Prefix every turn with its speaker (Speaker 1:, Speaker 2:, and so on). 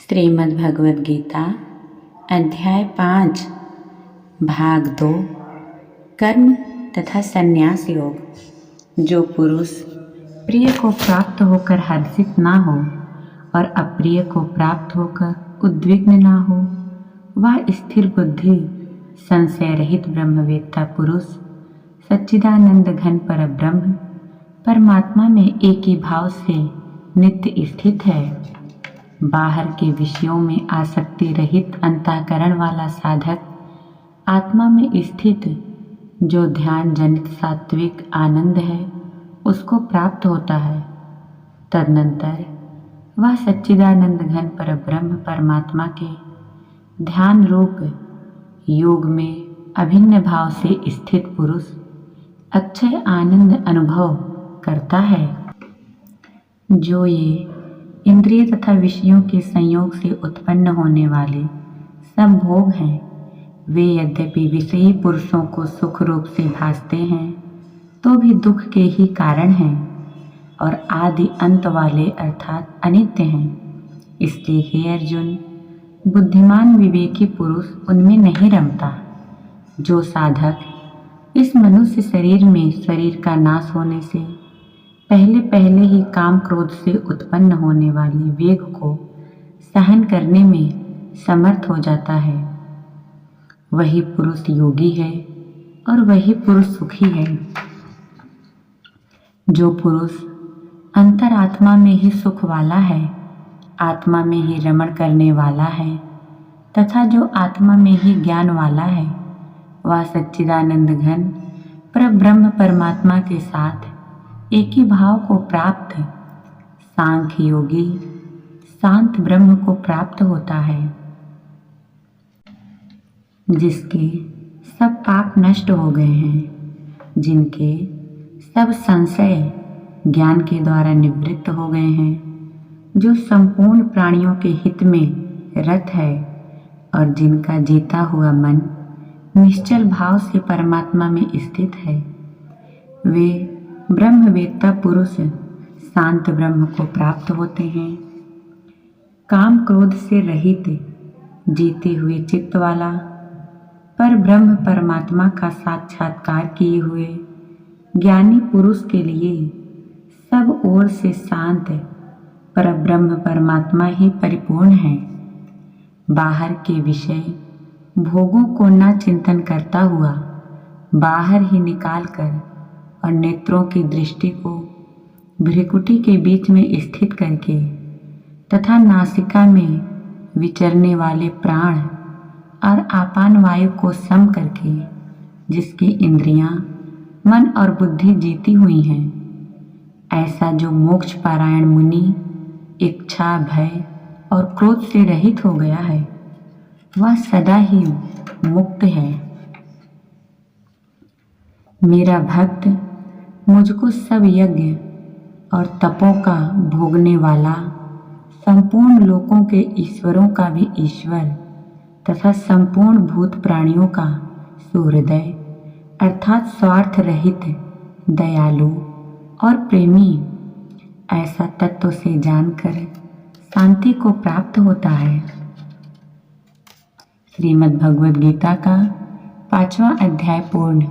Speaker 1: श्रीमद् भगवद गीता अध्याय 5 भाग 2 कर्म तथा संन्यास योग। जो पुरुष प्रिय को प्राप्त होकर हर्षित ना हो और अप्रिय को प्राप्त होकर उद्विग्न ना हो, वह स्थिर बुद्धि संशय रहित ब्रह्मवेत्ता पुरुष सच्चिदानंद घन पर ब्रह्म परमात्मा में एक ही भाव से नित्य स्थित है। बाहर के विषयों में आसक्ति रहित अंतःकरण वाला साधक आत्मा में स्थित जो ध्यान जनित सात्विक आनंद है उसको प्राप्त होता है। तदनंतर वह सच्चिदानंद घन पर ब्रह्म परमात्मा के ध्यान रूप योग में अभिन्न भाव से स्थित पुरुष अक्षय आनंद अनुभव करता है। जो ये इंद्रिय तथा विषयों के संयोग से उत्पन्न होने वाले सब भोग हैं, वे यद्यपि विषयी पुरुषों को सुख रूप से भासते हैं तो भी दुख के ही कारण हैं और आदि अंत वाले अर्थात अनित्य हैं। इसलिए हे अर्जुन, बुद्धिमान विवेकी पुरुष उनमें नहीं रमता। जो साधक इस मनुष्य शरीर में शरीर का नाश होने से पहले ही काम क्रोध से उत्पन्न होने वाले वेग को सहन करने में समर्थ हो जाता है, वही पुरुष योगी है और वही पुरुष सुखी है। जो पुरुष अंतरात्मा में ही सुख वाला है, आत्मा में ही रमण करने वाला है तथा जो आत्मा में ही ज्ञान वाला है, वह सच्चिदानंद घन परब्रह्म परमात्मा के साथ एक ही भाव को प्राप्त सांख्य योगी शांत ब्रह्म को प्राप्त होता है, जिसके सब पाप नष्ट हो गए हैं, जिनके सब संशय ज्ञान के द्वारा निवृत्त हो गए हैं, जो संपूर्ण प्राणियों के हित में रत है और जिनका जीता हुआ मन निश्चल भाव से परमात्मा में स्थित है। वे ब्रह्मवेत्ता पुरुष शांत ब्रह्म को प्राप्त होते हैं। काम क्रोध से रहित जीते हुए चित्त वाला पर ब्रह्म परमात्मा का साक्षात्कार किए हुए ज्ञानी पुरुष के लिए सब ओर से शांत पर ब्रह्म परमात्मा ही परिपूर्ण है। बाहर के विषय भोगों को न चिंतन करता हुआ बाहर ही निकाल कर और नेत्रों की दृष्टि को भ्रिकुटी के बीच में स्थित करके तथा नासिका में विचरने वाले प्राण और आपान वायु को सम करके जिसकी इंद्रियां, मन और बुद्धि जीती हुई हैं, ऐसा जो मोक्ष पारायण मुनि इच्छा, भय और क्रोध से रहित हो गया है, वह सदा ही मुक्त है। मेरा भक्त मुझको सब यज्ञ और तपों का भोगने वाला, संपूर्ण लोकों के ईश्वरों का भी ईश्वर तथा संपूर्ण भूत प्राणियों का सुहृदय अर्थात स्वार्थ रहित, दयालु और प्रेमी, ऐसा तत्व से जानकर शांति को प्राप्त होता है। श्रीमद् भगवद गीता का 5वां अध्याय पूर्ण।